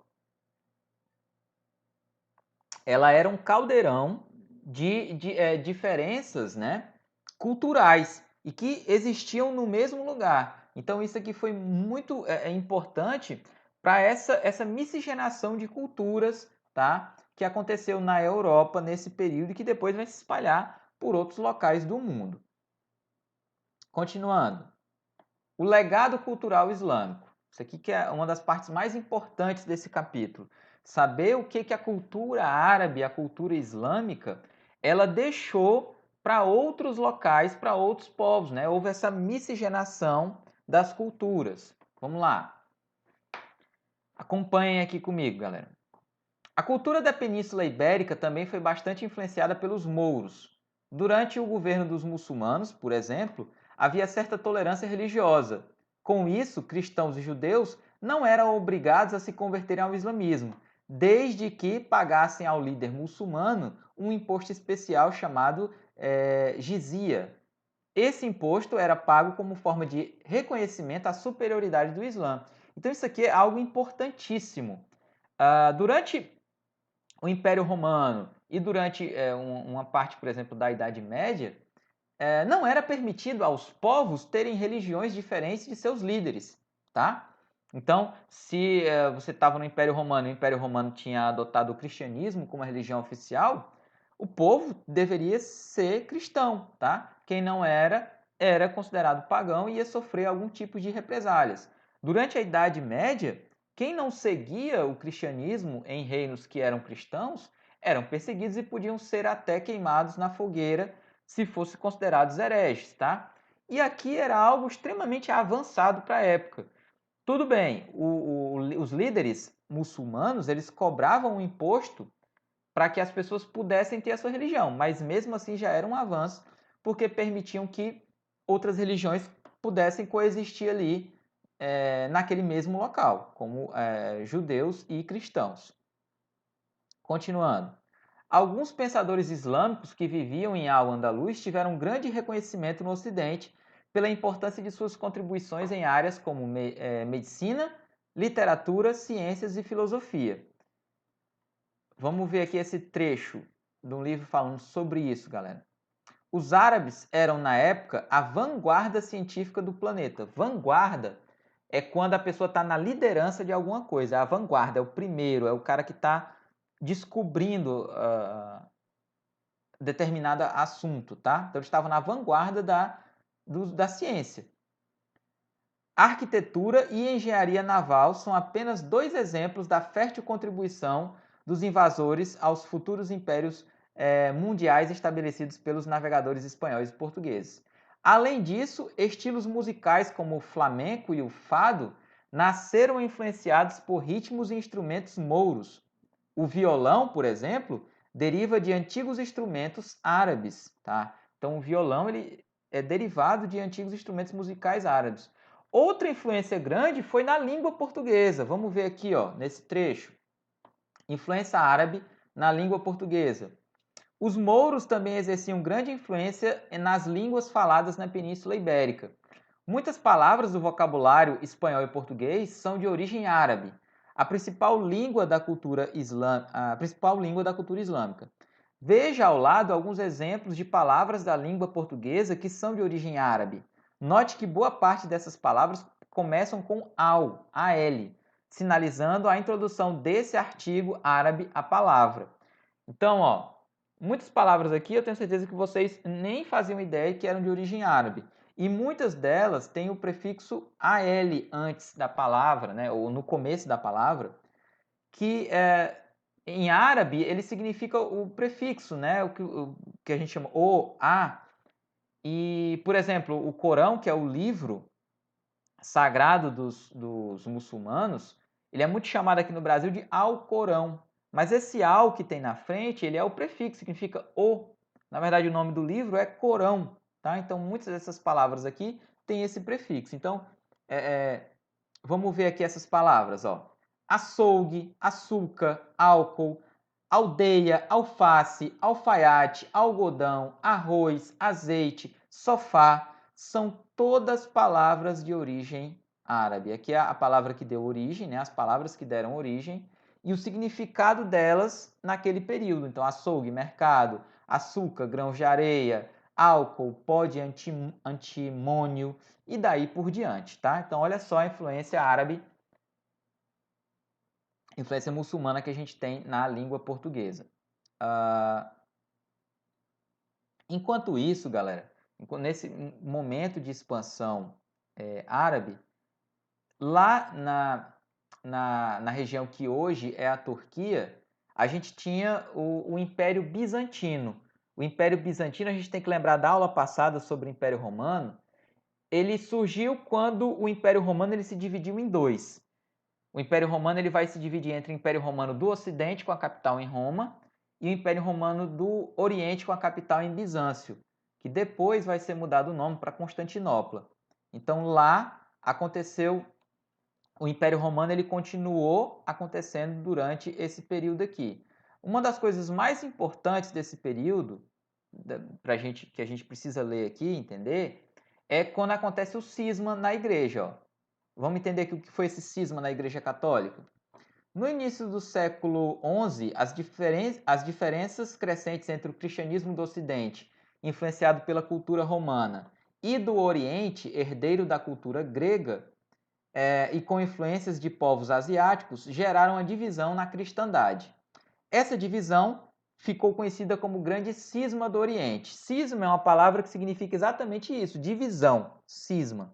ela era um caldeirão de diferenças, né, culturais e que existiam no mesmo lugar. Então isso aqui foi muito importante para essa miscigenação de culturas, tá, que aconteceu na Europa nesse período e que depois vai se espalhar por outros locais do mundo. Continuando, o legado cultural islâmico. Isso aqui que é uma das partes mais importantes desse capítulo. Saber o que a cultura árabe, a cultura islâmica, ela deixou para outros locais, para outros povos, né? Houve essa miscigenação das culturas. Vamos lá. Acompanhem aqui comigo, galera. A cultura da Península Ibérica também foi bastante influenciada pelos mouros. Durante o governo dos muçulmanos, por exemplo, havia certa tolerância religiosa. Com isso, cristãos e judeus não eram obrigados a se converterem ao islamismo, desde que pagassem ao líder muçulmano um imposto especial chamado jizia. Esse imposto era pago como forma de reconhecimento à superioridade do Islã. Então isso aqui é algo importantíssimo. Durante o Império Romano e durante uma parte, por exemplo, da Idade Média, não era permitido aos povos terem religiões diferentes de seus líderes, tá? Então, se você estava no Império Romano e o Império Romano tinha adotado o cristianismo como a religião oficial, o povo deveria ser cristão, tá? Quem não era, era considerado pagão e ia sofrer algum tipo de represálias. Durante a Idade Média, quem não seguia o cristianismo em reinos que eram cristãos eram perseguidos e podiam ser até queimados na fogueira se fossem considerados hereges, tá? E aqui era algo extremamente avançado para a época. Tudo bem, os líderes muçulmanos, eles cobravam um imposto para que as pessoas pudessem ter a sua religião, mas mesmo assim já era um avanço, porque permitiam que outras religiões pudessem coexistir ali naquele mesmo local, como judeus e cristãos. Continuando. Alguns pensadores islâmicos que viviam em Al-Andalus tiveram grande reconhecimento no Ocidente pela importância de suas contribuições em áreas como medicina, literatura, ciências e filosofia. Vamos ver aqui esse trecho de um livro falando sobre isso, galera. Os árabes eram, na época, a vanguarda científica do planeta. Vanguarda é quando a pessoa está na liderança de alguma coisa. A vanguarda é o primeiro, é o cara que está descobrindo determinado assunto, tá? Então, eles estavam na vanguarda da ciência. Arquitetura e engenharia naval são apenas dois exemplos da fértil contribuição dos invasores aos futuros impérios mundiais estabelecidos pelos navegadores espanhóis e portugueses. Além disso, estilos musicais como o flamenco e o fado nasceram influenciados por ritmos e instrumentos mouros. O violão, por exemplo, deriva de antigos instrumentos árabes, tá? Então o violão ele é derivado de antigos instrumentos musicais árabes. Outra influência grande foi na língua portuguesa. Vamos ver aqui, ó, nesse trecho. Influência árabe na língua portuguesa. Os mouros também exerciam grande influência nas línguas faladas na Península Ibérica. Muitas palavras do vocabulário espanhol e português são de origem árabe, a principal língua da cultura islâmica. Veja ao lado alguns exemplos de palavras da língua portuguesa que são de origem árabe. Note que boa parte dessas palavras começam com al, sinalizando a introdução desse artigo árabe à palavra. Então, ó, muitas palavras aqui eu tenho certeza que vocês nem faziam ideia que eram de origem árabe. E muitas delas têm o prefixo al antes da palavra, né, ou no começo da palavra, que em árabe ele significa o prefixo, né, o que a gente chama o, a. E, por exemplo, o Corão, que é o livro sagrado dos muçulmanos, ele é muito chamado aqui no Brasil de Alcorão. Mas esse al que tem na frente, ele é o prefixo, significa o. Na verdade, o nome do livro é Corão, tá? Então, muitas dessas palavras aqui têm esse prefixo. Então, vamos ver aqui essas palavras, ó. Açougue, açúcar, álcool, aldeia, alface, alfaiate, algodão, arroz, azeite, sofá, são todas palavras de origem árabe. Aqui é a palavra que deu origem, né? As palavras que deram origem e o significado delas naquele período. Então, açougue, mercado, açúcar, grãos de areia, álcool, pó de antimônio e daí por diante, tá? Então, olha só a influência árabe, influência muçulmana que a gente tem na língua portuguesa. Enquanto isso, galera, nesse momento de expansão árabe, lá na região que hoje é a Turquia, a gente tinha o Império Bizantino. O Império Bizantino, a gente tem que lembrar da aula passada sobre o Império Romano, ele surgiu quando o Império Romano ele se dividiu em dois. O Império Romano ele vai se dividir entre o Império Romano do Ocidente, com a capital em Roma, e o Império Romano do Oriente, com a capital em Bizâncio, que depois vai ser mudado o nome para Constantinopla. Então lá aconteceu, o Império Romano ele continuou acontecendo durante esse período aqui. Uma das coisas mais importantes desse período, que a gente precisa ler aqui, entender, é quando acontece o cisma na igreja. Ó. Vamos entender o que foi esse cisma na Igreja Católica? No início do século XI, as diferenças crescentes entre o cristianismo do Ocidente, influenciado pela cultura romana, e do Oriente, herdeiro da cultura grega, e com influências de povos asiáticos, geraram a divisão na cristandade. Essa divisão ficou conhecida como Grande Cisma do Oriente. Cisma é uma palavra que significa exatamente isso, divisão, cisma.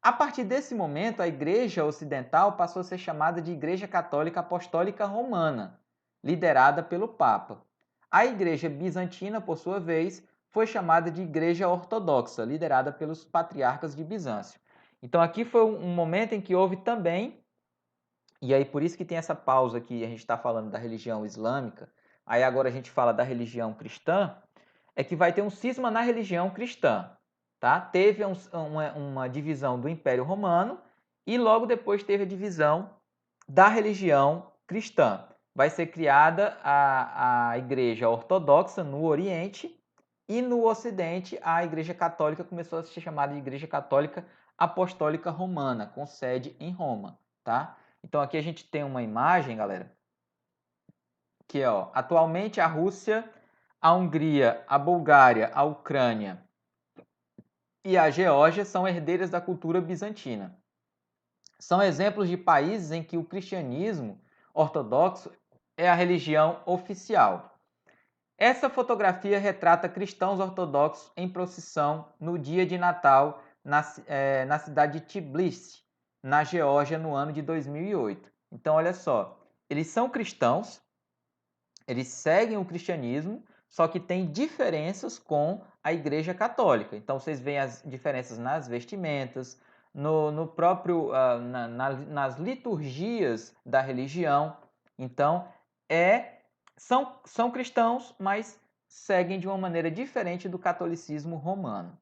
A partir desse momento, a Igreja Ocidental passou a ser chamada de Igreja Católica Apostólica Romana, liderada pelo Papa. A Igreja Bizantina, por sua vez, foi chamada de Igreja Ortodoxa, liderada pelos patriarcas de Bizâncio. Então aqui foi um momento em que houve também, e aí por isso que tem essa pausa aqui, a gente está falando da religião islâmica, aí agora a gente fala da religião cristã, é que vai ter um cisma na religião cristã. Tá? Teve uma divisão do Império Romano e logo depois teve a divisão da religião cristã. Vai ser criada a Igreja Ortodoxa no Oriente e no Ocidente a Igreja Católica começou a ser chamada de Igreja Católica Apostólica Romana, com sede em Roma. Tá? Então aqui a gente tem uma imagem, galera, que ó, atualmente a Rússia, a Hungria, a Bulgária, a Ucrânia e a Geórgia são herdeiras da cultura bizantina. São exemplos de países em que o cristianismo ortodoxo é a religião oficial. Essa fotografia retrata cristãos ortodoxos em procissão no dia de Natal na cidade de Tbilisi, na Geórgia, no ano de 2008. Então, olha só, eles são cristãos, eles seguem o cristianismo, só que tem diferenças com a Igreja Católica. Então, vocês veem as diferenças nas vestimentas, no próprio, nas liturgias da religião. Então, são cristãos, mas seguem de uma maneira diferente do catolicismo romano.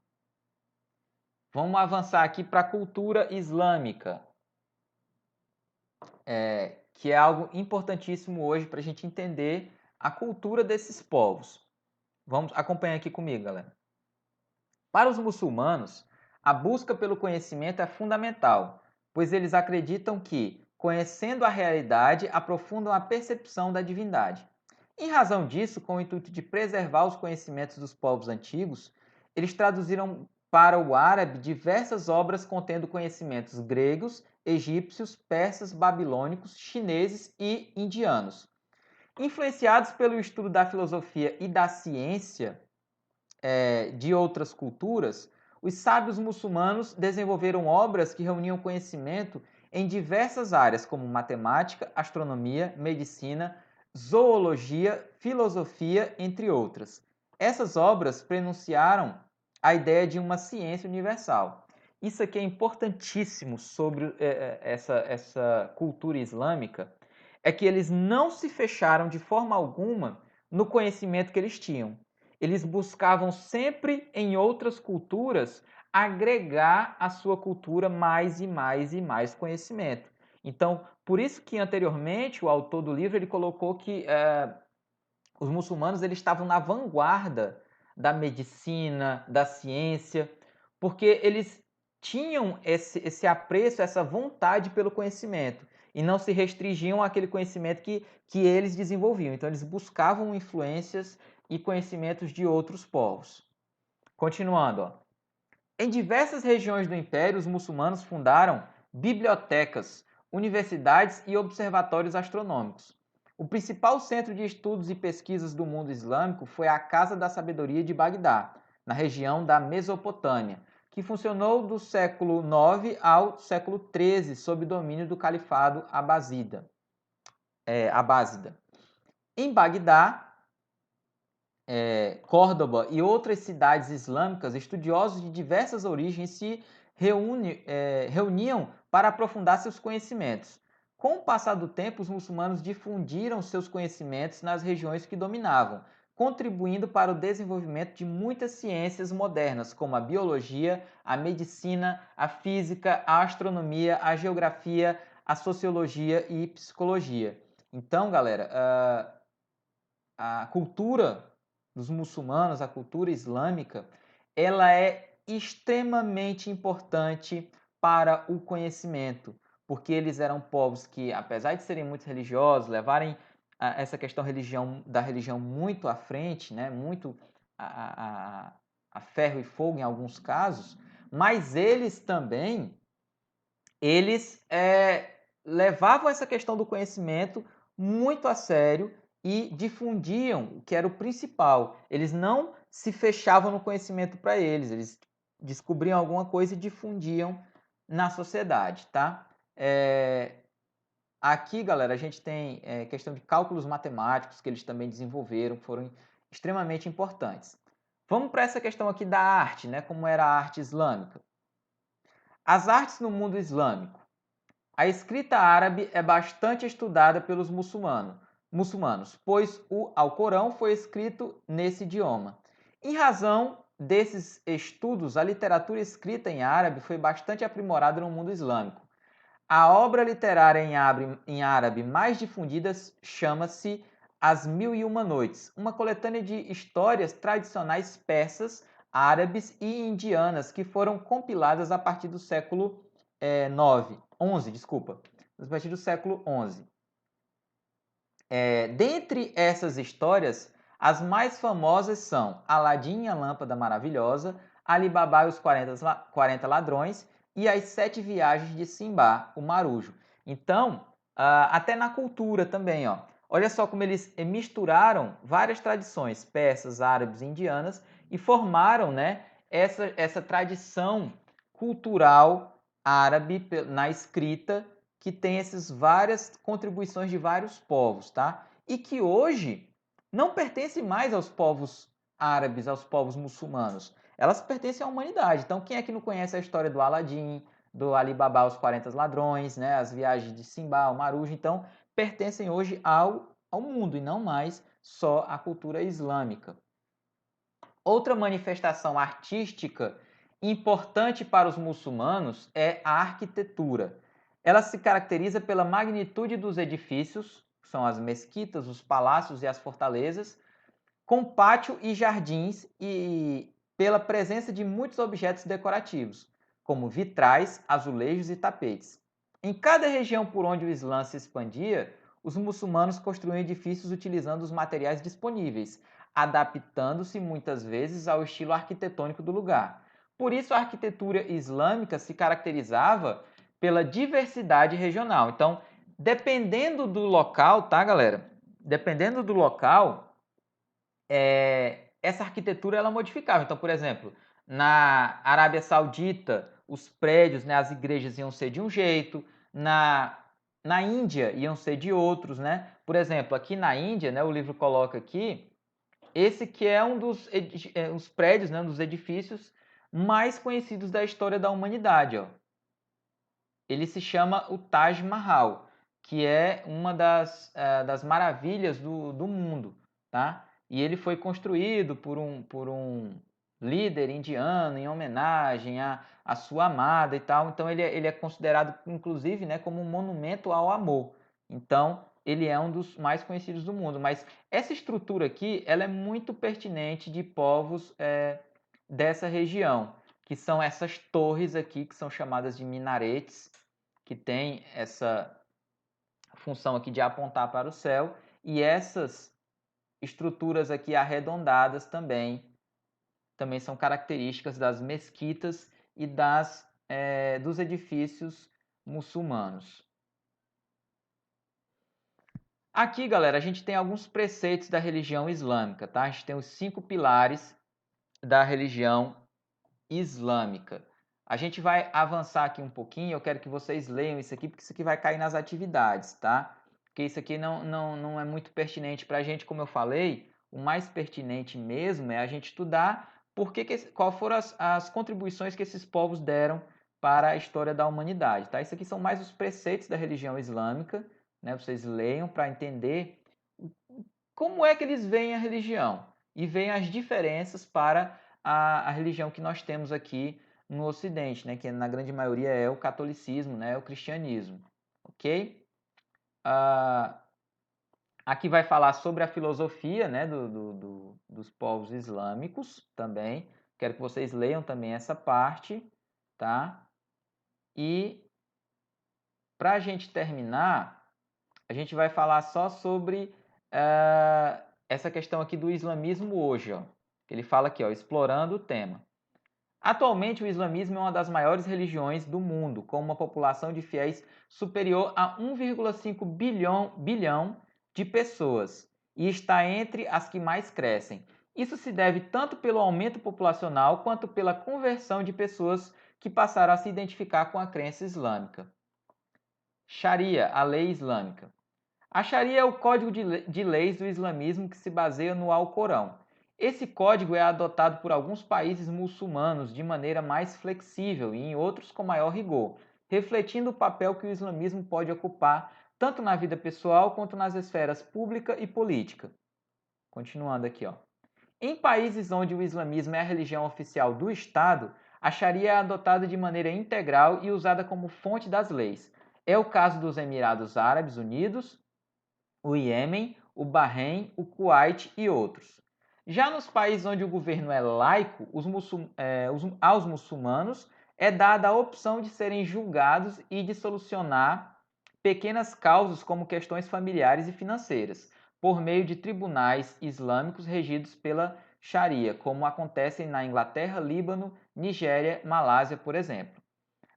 Vamos avançar aqui para a cultura islâmica, que é algo importantíssimo hoje para a gente entender a cultura desses povos. Vamos acompanhar aqui comigo, galera. Para os muçulmanos, a busca pelo conhecimento é fundamental, pois eles acreditam que, conhecendo a realidade, aprofundam a percepção da divindade. Em razão disso, com o intuito de preservar os conhecimentos dos povos antigos, eles traduziram para o árabe diversas obras contendo conhecimentos gregos, egípcios, persas, babilônicos, chineses e indianos. Influenciados pelo estudo da filosofia e da ciência de outras culturas, os sábios muçulmanos desenvolveram obras que reuniam conhecimento em diversas áreas, como matemática, astronomia, medicina, zoologia, filosofia, entre outras. Essas obras prenunciaram a ideia de uma ciência universal. Isso aqui é importantíssimo sobre essa cultura islâmica, é que eles não se fecharam de forma alguma no conhecimento que eles tinham. Eles buscavam sempre em outras culturas agregar à sua cultura mais e mais e mais conhecimento. Então, por isso que anteriormente o autor do livro ele colocou que os muçulmanos eles estavam na vanguarda da medicina, da ciência, porque eles tinham esse apreço, essa vontade pelo conhecimento e não se restringiam àquele conhecimento que eles desenvolviam. Então, eles buscavam influências e conhecimentos de outros povos. Continuando, ó. Em diversas regiões do Império, os muçulmanos fundaram bibliotecas, universidades e observatórios astronômicos. O principal centro de estudos e pesquisas do mundo islâmico foi a Casa da Sabedoria de Bagdá, na região da Mesopotâmia, que funcionou do século IX ao século XIII, sob domínio do Califado Abásida. Em Bagdá, Córdoba e outras cidades islâmicas, estudiosos de diversas origens se reuniam para aprofundar seus conhecimentos. Com o passar do tempo, os muçulmanos difundiram seus conhecimentos nas regiões que dominavam, contribuindo para o desenvolvimento de muitas ciências modernas, como a biologia, a medicina, a física, a astronomia, a geografia, a sociologia e psicologia. Então, galera, a cultura dos muçulmanos, a cultura islâmica, ela é extremamente importante para o conhecimento, porque eles eram povos que, apesar de serem muito religiosos, levarem essa questão da religião muito à frente, né, muito a ferro e fogo em alguns casos, mas eles também, levavam essa questão do conhecimento muito a sério e difundiam o que era o principal. Eles não se fechavam no conhecimento para eles descobriam alguma coisa e difundiam na sociedade, tá? Aqui, galera, a gente tem questão de cálculos matemáticos que eles também desenvolveram, foram extremamente importantes. Vamos para essa questão aqui da arte, né? Como era a arte islâmica. As artes no mundo islâmico. A escrita árabe é bastante estudada pelos muçulmanos, pois o Alcorão foi escrito nesse idioma. Em razão desses estudos, a literatura escrita em árabe foi bastante aprimorada no mundo islâmico. A obra literária em árabe mais difundida chama-se As Mil e Uma Noites, uma coletânea de histórias tradicionais persas, árabes e indianas que foram compiladas a partir do século 11, desculpa, a partir do século 11. Dentre essas histórias, as mais famosas são Aladim e a Lâmpada Maravilhosa, Ali Babá e os 40 Ladrões e As 7 Viagens de Simbá, o Marujo. Então, até na cultura também, ó. Olha só como eles misturaram várias tradições persas, árabes e indianas e formaram, né, essa tradição cultural árabe na escrita que tem essas várias contribuições de vários povos, tá? E que hoje não pertencem mais aos povos árabes, aos povos muçulmanos. Elas pertencem à humanidade. Então, quem é que não conhece a história do Aladim, do Ali Babá, os 40 Ladrões, né? As viagens de Simbá, o Marujo? Então, pertencem hoje ao mundo e não mais só à cultura islâmica. Outra manifestação artística importante para os muçulmanos é a arquitetura. Ela se caracteriza pela magnitude dos edifícios, que são as mesquitas, os palácios e as fortalezas, com pátio e jardins e pela presença de muitos objetos decorativos, como vitrais, azulejos e tapetes. Em cada região por onde o Islã se expandia, os muçulmanos construíam edifícios utilizando os materiais disponíveis, adaptando-se muitas vezes ao estilo arquitetônico do lugar. Por isso, a arquitetura islâmica se caracterizava pela diversidade regional. Então, dependendo do local, tá, galera? Dependendo do local, essa arquitetura ela modificava. Então, por exemplo, na Arábia Saudita, os prédios, né, as igrejas iam ser de um jeito, na Índia iam ser de outros, né? Por exemplo, aqui na Índia, né, o livro coloca aqui, esse que é um dos os prédios, né, um dos edifícios mais conhecidos da história da humanidade, ó. Ele se chama o Taj Mahal, que é uma das maravilhas do mundo, tá? E ele foi construído por um líder indiano em homenagem à sua amada e tal. Então ele é considerado, inclusive, né, como um monumento ao amor. Então ele é um dos mais conhecidos do mundo. Mas essa estrutura aqui, ela é muito pertinente de povos dessa região, que são essas torres aqui, que são chamadas de minaretes, que tem essa função aqui de apontar para o céu, e essas estruturas aqui arredondadas também são características das mesquitas e dos edifícios muçulmanos. Aqui, galera, a gente tem alguns preceitos da religião islâmica, tá? A gente tem os 5 pilares da religião islâmica. A gente vai avançar aqui um pouquinho, eu quero que vocês leiam isso aqui, porque isso aqui vai cair nas atividades, tá? Porque isso aqui não é muito pertinente para a gente, como eu falei, o mais pertinente mesmo é a gente estudar qual foram as contribuições que esses povos deram para a história da humanidade, tá? Isso aqui são mais os preceitos da religião islâmica, né? Vocês leiam para entender como é que eles veem a religião e veem as diferenças para a religião que nós temos aqui no Ocidente, né? Que na grande maioria é o catolicismo, né? O cristianismo, ok? Aqui vai falar sobre a filosofia, né? Dos povos islâmicos também. Quero que vocês leiam também essa parte, tá? E para a gente terminar, a gente vai falar só sobre essa questão aqui do islamismo hoje, ó. Ele fala aqui, ó, explorando o tema. Atualmente, o islamismo é uma das maiores religiões do mundo, com uma população de fiéis superior a 1,5 bilhão de pessoas e está entre as que mais crescem. Isso se deve tanto pelo aumento populacional quanto pela conversão de pessoas que passaram a se identificar com a crença islâmica. Sharia, a lei islâmica. A Sharia é o código de leis do islamismo que se baseia no Alcorão. Esse código é adotado por alguns países muçulmanos de maneira mais flexível e em outros com maior rigor, refletindo o papel que o islamismo pode ocupar tanto na vida pessoal quanto nas esferas pública e política. Continuando aqui, ó. Em países onde o islamismo é a religião oficial do Estado, a Sharia é adotada de maneira integral e usada como fonte das leis. É o caso dos Emirados Árabes Unidos, o Iêmen, o Bahrein, o Kuwait e outros. Já nos países onde o governo é laico, aos muçulmanos é dada a opção de serem julgados e de solucionar pequenas causas como questões familiares e financeiras, por meio de tribunais islâmicos regidos pela Sharia, como acontece na Inglaterra, Líbano, Nigéria, Malásia, por exemplo.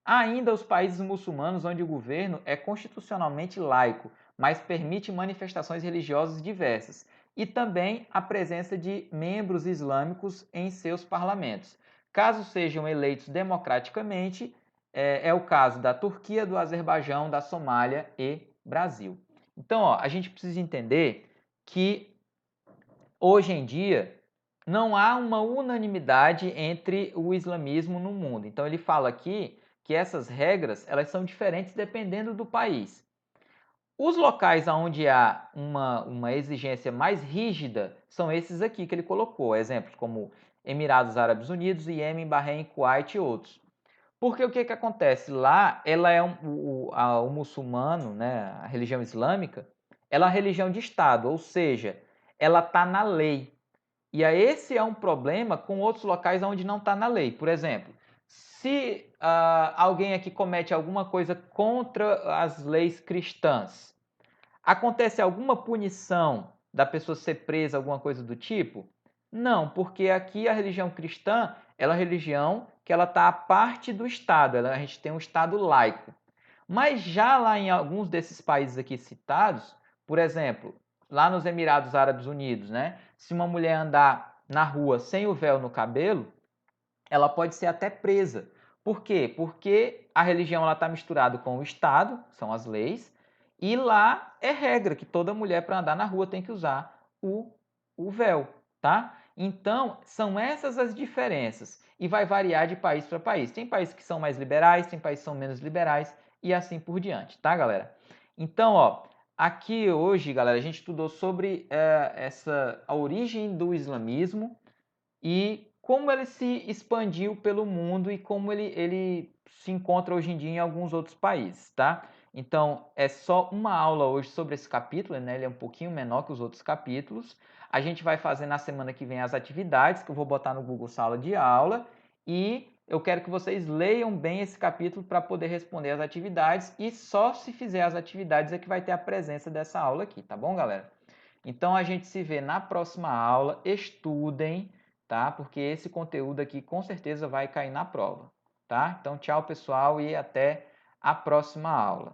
Há ainda os países muçulmanos onde o governo é constitucionalmente laico, mas permite manifestações religiosas diversas, e também a presença de membros islâmicos em seus parlamentos. Caso sejam eleitos democraticamente, é o caso da Turquia, do Azerbaijão, da Somália e Brasil. Então, ó, a gente precisa entender que hoje em dia não há uma unanimidade entre o islamismo no mundo. Então ele fala aqui que essas regras elas são diferentes dependendo do país. Os locais onde há uma exigência mais rígida são esses aqui que ele colocou, exemplos como Emirados Árabes Unidos, Iêmen, Bahrein, Kuwait e outros. Porque o que acontece? Lá, ela é o muçulmano, né, a religião islâmica, ela é a religião de Estado, ou seja, ela está na lei. E aí esse é um problema com outros locais onde não está na lei. Por exemplo, se alguém aqui comete alguma coisa contra as leis cristãs, acontece alguma punição da pessoa ser presa, alguma coisa do tipo? Não, porque aqui a religião cristã ela é uma religião que ela está à parte do Estado, a gente tem um Estado laico. Mas já lá em alguns desses países aqui citados, por exemplo, lá nos Emirados Árabes Unidos, né? Se uma mulher andar na rua sem o véu no cabelo, ela pode ser até presa. Por quê? Porque a religião está misturada com o Estado, são as leis, e lá é regra que toda mulher para andar na rua tem que usar o véu, tá? Então, são essas as diferenças e vai variar de país para país. Tem países que são mais liberais, tem países que são menos liberais e assim por diante, tá, galera? Então, ó, aqui hoje, galera, a gente estudou sobre a origem do islamismo e como ele se expandiu pelo mundo e como ele se encontra hoje em dia em alguns outros países, tá? Então, é só uma aula hoje sobre esse capítulo, né? Ele é um pouquinho menor que os outros capítulos. A gente vai fazer na semana que vem as atividades, que eu vou botar no Google Sala de Aula, e eu quero que vocês leiam bem esse capítulo para poder responder as atividades, e só se fizer as atividades é que vai ter a presença dessa aula aqui, tá bom, galera? Então, a gente se vê na próxima aula. Estudem, tá? Porque esse conteúdo aqui com certeza vai cair na prova, tá? Então, tchau, pessoal, e até a próxima aula.